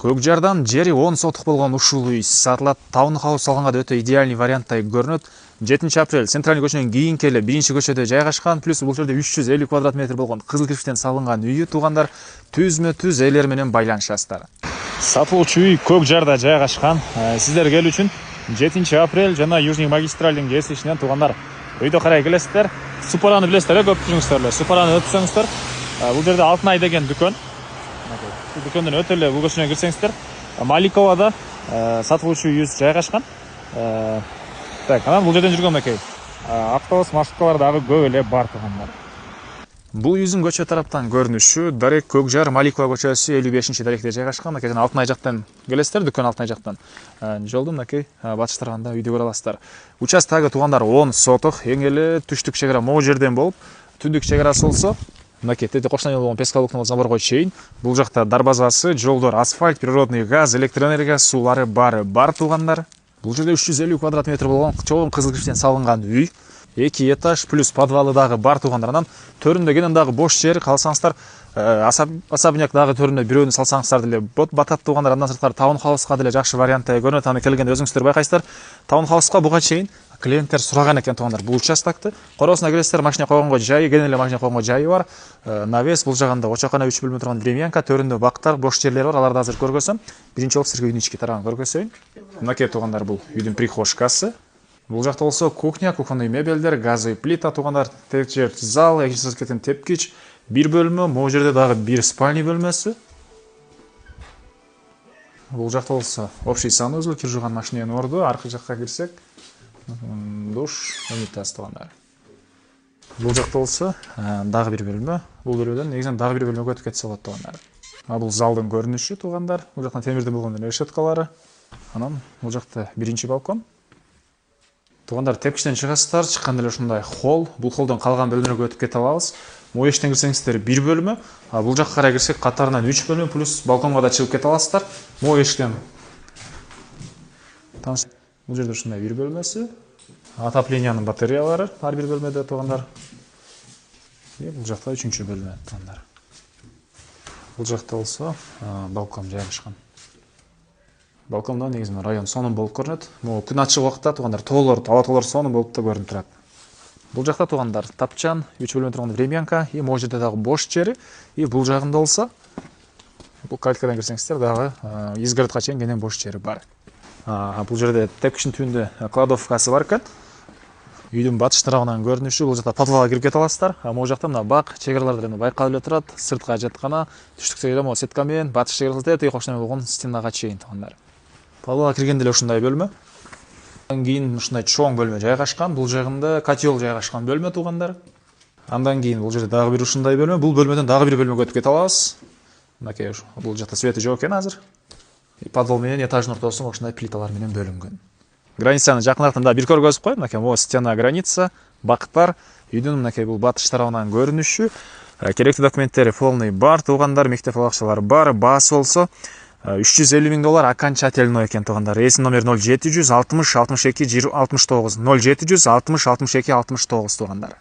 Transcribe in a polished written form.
Көкжардан жери 10 сотық болған ушул үй сатылат таунхаус салганга да өтө идеальный варианттай көрүнөт. 7 апрель центральный көчөнөн кийинки эле 1-көчөдө жайгашкан, плюс бул жерде 350 квадрат метр болгон кызыл кирпичтен салынган үйү туугандар түзмө-түз элер менен байланышасыздар. Сатылуучу үй Көкжарда жайгашкан. Сиздер келүү үчүн 7 апрель жана Южный магистральдын кесишинен туугандар үйдө карай келесиздер. Супараны билесиздер, көп жүрүңүздөр эле. Супараны өтсөңүздөр, бул жерде Алтынай деген дүкөн. Дүкөндөн өтө эле бул көчөнөн кирсеңиздер, Маликовада сатылуучу үйүбүз жайгашкан. Так, анан бул жерден жүргөн экей. Автобус, маршруткалар дагы көп эле бар туугандар. Бул үйүздүн көчө тараптан көрүнүшү Дарек Көкжар Маликова көчөсү 55-чи даректе жайгашкан. Мынакей Алтынай жактан келесиздер, дүкөн Алтынай жактан. Жолдун мынакей батыш тарабында үйдү көрө аласыздар. Участогу туугандар 10 соток, эң эле түштүк чек ара могу жерден болуп, түндүк чек арасы болсо мынакей коштон болгон Пескалуктун заборго чейин. Бул жакта дарбазасы, жолдор, асфальт, природный газ, электроэнергия суулары бар туугандар. Бул жерде 350 квадрат метр болгон чоң кызыл кирпичтен салынган үй. 2 этаж плюс подвалы дагы бар туугандар. Анан төрүндө кенен дагы бош жер, калсаңыздар особняк дагы төрүндө бирөөнү салсаңыздар деле батат туугандар. Андан сырткары таунхауска деле жакшы варианттай көрүнөт. Аны келгенде өзүңүздөр байкайсыздар. Таунхауска буга чейин клиенттер сураган экен туугандар. Бул участокты коросуна келесиздер, машина койгонго жайы, кенен эле машина койгонго жайы бар. Навес бул жагында очокана 3 бөлмө турган времянка, төрүндө бактар, бош жерлери бар. Аларды азыр көргөзөм. Биринчи болуп сизге үйдүн ички тарабын көргөзөйүн. Мынакей туугандар бул үйдүн прихожкасы. Бул жакта болсо кухня, кухонный мебелдер, газовый плита туугандар, текчер зал, экинчи кетен тепкич, бир бөлмө, могу жерде дагы бир спальный бөлмөсү. Бул жакта болсо общий санузел, кир жууган машиненин орду, аркы жакка кирсек, душ, унитаз туугандар. Бул жакта болсо дагы бир бөлмө. Бул бөлмөдөн негизинен дагы бир бөлмөгө өтүп кетсе болот туугандар. Бул залдын көрүнүшү туугандар. Бул жактан темирден болгон решеткалары. Анан бул жакта биринчи балкон. Туугандар тепкичтен чыгасыздар, чыкканда эле ушундай холл. Бул холлдон калган бөлмөлөргө өтүп кете алабыз. Могу эштен кирсеңиздер бир бөлмө, бул жакка карай кирсек катарынан 3 бөлмө плюс балконго да чыгып кете аласыздар. Могу эштен. Бул жерде ушундай бир бөлмөсү. Отоплениянын батареялары ар бир бөлмөдө туугандар. Бул жакта 3-чү бөлмө туугандар. Бул жакта болсо балкон жайгашкан. Балкондо негизинен район сонун болуп көрүнөт. Могу күн ачык убакта туугандар ала тоолор сонун болуп да көрүнүп турат. Бул жакта туугандар тапчан, 3 бөлмө турган времянка, могу жерде дагы бош жери, бул жагында болсо бул калькадан кирсеңиздер дагы изгородко чейин кенен бош жери бар. Бул жерде тепкичтин түбүндө кладовкасы бар экен. Үйдүн батыш тарабынан көрүнүшү, бул жакта подвалга кирип кете аласыздар. Могу жакта мына бак, чек-аралар деле байкалып эле турат. Сыртка жаткана, түштүк чек-ара могу сетка менен, батыш чек-арасы да коштон болгон стенага чейин туугандар. Подвалга киргенде эле ушундай бөлмө. Андан кийин ушундай чоң бөлмө жайгашкан. Бул жагында котел жайгашкан бөлмө туугандар. Андан кийин бул жерде дагы бир ушундай бөлмө. Бул бөлмөдөн дагы бир бөлмөгө өтүп кете алабыз. Мынакей бул жакта свети жок экен азыр. Подвал менен этаждын ортосу ушундай плиталар менен бөлүнгөн. Границаны жакынырактан да бир көргөзүп коеюн. Мынакей могу стена граница, бактар, үйдүн мынакей бул батыш тарабынан көрүнүшү. Керектүү документтери полный бар туугандар, мектеп алакчалары бар. Баасы болсо $350 000 окончательно экен туугандар. Эсин номер 0760 62 69 0760 62 69 туугандар.